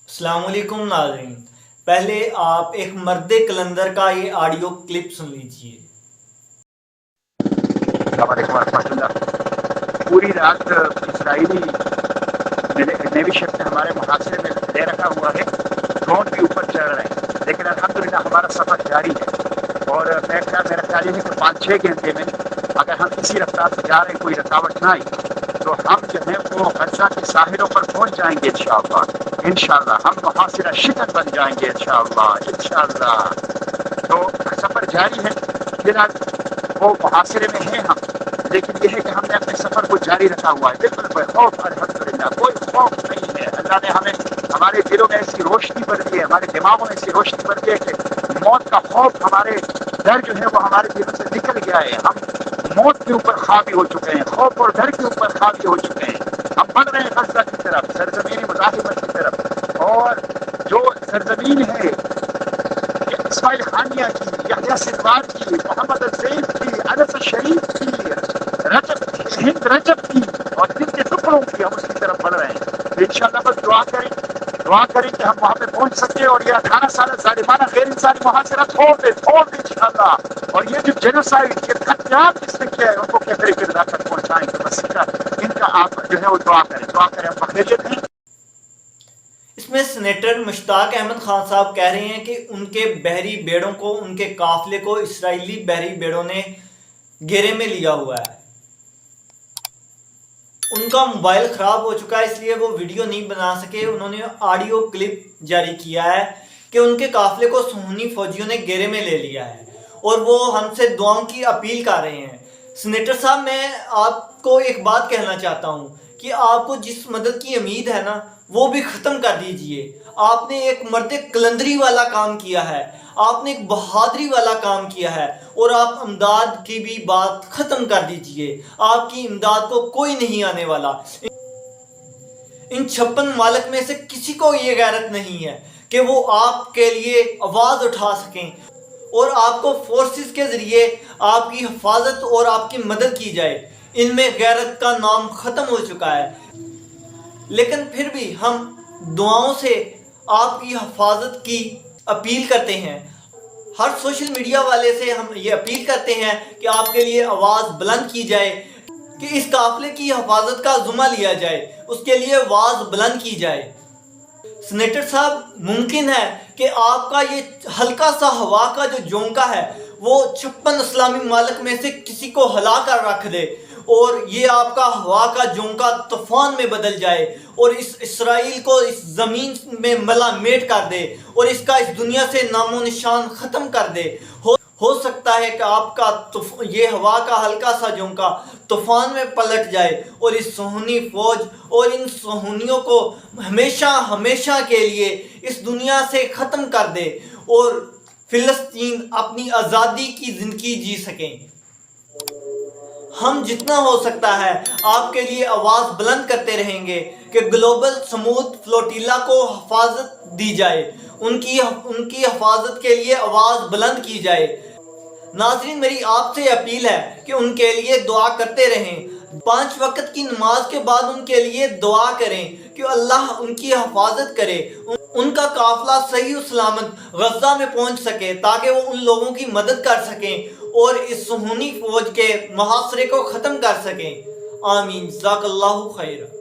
अस्सलाम वालेकुम नाज़रीन। पहले आप एक मर्द कलंदर का ये ऑडियो क्लिप सुन लीजिए। पूरी रात इसराइली नेवी शिप ने हमारे मुहासरे में ले रखा हुआ है। ड्रोन भी ऊपर चढ़ रहे हैं, लेकिन अल्हम्दुलिल्लाह हमारा सफ़र जारी है। और मेरा ख्याल है कि 5-6 घंटे में अगर हम इसी रफ्तार से जा रहे हैं, कोई रुकावट ना आई, तो हम जो है वो गज़ा के साहिलों पर पहुंच जाएंगे इंशाअल्लाह। इंशाअल्लाह हम मुहासिरा शिकन बन जाएंगे इंशाअल्लाह इंशाअल्लाह। तो सफ़र जारी है, फिलहाल वो मुहासिरे में हैं हम, लेकिन यह है कि हमने अपने सफ़र को जारी रखा हुआ है बिल्कुल बेखौफ। अल्हम्दुलिल्लाह कोई खौफ नहीं है। अल्लाह ने हमें हमारे दिलों में ऐसी रोशनी भर दी है, हमारे दिमागों में ऐसी रोशनी भर दी है कि मौत का खौफ, हमारे डर जो है वो हमारे दिलों से निकल गया है। हम मौत के ऊपर हावी हो चुके हैं, खौफ और डर के ऊपर हावी हो चुके हैं। हम बढ़ रहे हैं गज़ा की तरफ, सरजमीन मुज़ाहिमत की तरफ। और जो सरजमीन है इस्माइल खानिया की, यहया सिनवार की, मोहम्मद अज़ीम की, अनस शरीफ की, हिंद रजब की और दिल के टुकड़ों की, हम उसकी तरफ बढ़ रहे हैं। तो इंशाअल्लाह बस दुआ करें कि हम वहाँ पे पहुँच सके और ये 18 साल जालिमाना गैर इंसानी मुहासिरा छोड़ दे इंशाअल्लाह। और ये जो जेनोसाइड, ये कत्लेआम जिसने किया है, उनको कहते किरदार तक पहुँचाएंगे। बस इनका आप जो है वो दुआ करें। हम बखैरियत हैं। इसमें सेनेटर मुश्ताक अहमद खान साहब कह रहे हैं कि उनके बहरी बेड़ों को, उनके काफिले को इसराइली बहरी बेड़ों ने घेरे में लिया हुआ है। उनका मोबाइल ख़राब हो चुका है, इसलिए वो वीडियो नहीं बना सके। उन्होंने ऑडियो क्लिप जारी किया है कि उनके काफिले को सुन्नी फौजियों ने घेरे में ले लिया है और वो हमसे दुआओं की अपील कर रहे हैं। सीनेटर साहब, मैं आपको एक बात कहना चाहता हूँ कि आपको जिस मदद की उम्मीद है ना, वो भी ख़त्म कर दीजिए। आपने एक मर्द कलंदरी वाला काम किया है, आपने एक बहादुरी वाला काम किया है और आप इमदाद की भी बात ख़त्म कर दीजिए। आपकी इमदाद को कोई नहीं आने वाला। इन 56 मालिक में से किसी को ये गैरत नहीं है कि वो आपके लिए आवाज़ उठा सकें और आपको फोर्सेस के ज़रिए आपकी हिफाजत और आपकी मदद की जाए। इनमें गैरत का नाम ख़त्म हो चुका है, लेकिन फिर भी हम दुआओं से आपकी हिफाजत की अपील करते हैं। हर सोशल मीडिया वाले से हम ये अपील करते हैं कि आपके लिए आवाज़ बुलंद की जाए, कि इस काफिले की हिफाजत का ज़िम्मा लिया जाए, उसके लिए आवाज़ बुलंद की जाए। सीनेटर साहब, मुमकिन है कि आपका ये हल्का सा हवा का जो झोंका है वो 56 इस्लामी मालिक में से किसी को हिला कर रख दे और ये आपका हवा का झोंका तूफान में बदल जाए और इस इसराइल को इस ज़मीन में मलामेट कर दे और इसका इस दुनिया से नामो निशान ख़त्म कर दे। हो सकता है कि आपका ये हवा का हल्का सा झोंका तूफान में पलट जाए और इस सुन्नी फौज और इन सुन्नियों को हमेशा हमेशा के लिए इस दुनिया से ख़त्म कर दे और फ़िलिस्तीन अपनी आज़ादी की ज़िंदगी जी सकें। हम जितना हो सकता है आपके लिए आवाज़ बुलंद करते रहेंगे कि ग्लोबल स्मूथ फ्लोटिला को हिफाजत दी जाए, उनकी हिफाजत के लिए आवाज़ बुलंद की जाए। नाज़रीन, मेरी आपसे अपील है कि उनके लिए दुआ करते रहें। 5 वक्त की नमाज के बाद उनके लिए दुआ करें कि अल्लाह उनकी हिफाजत करे, उनका काफिला सही और सलामत गज़ा में पहुंच सके ताकि वो उन लोगों की मदद कर सकें और इस सुन्नी फौज के मुहासरे को ख़त्म कर सकें। आमीन। जज़ाकल्लाहु खैर।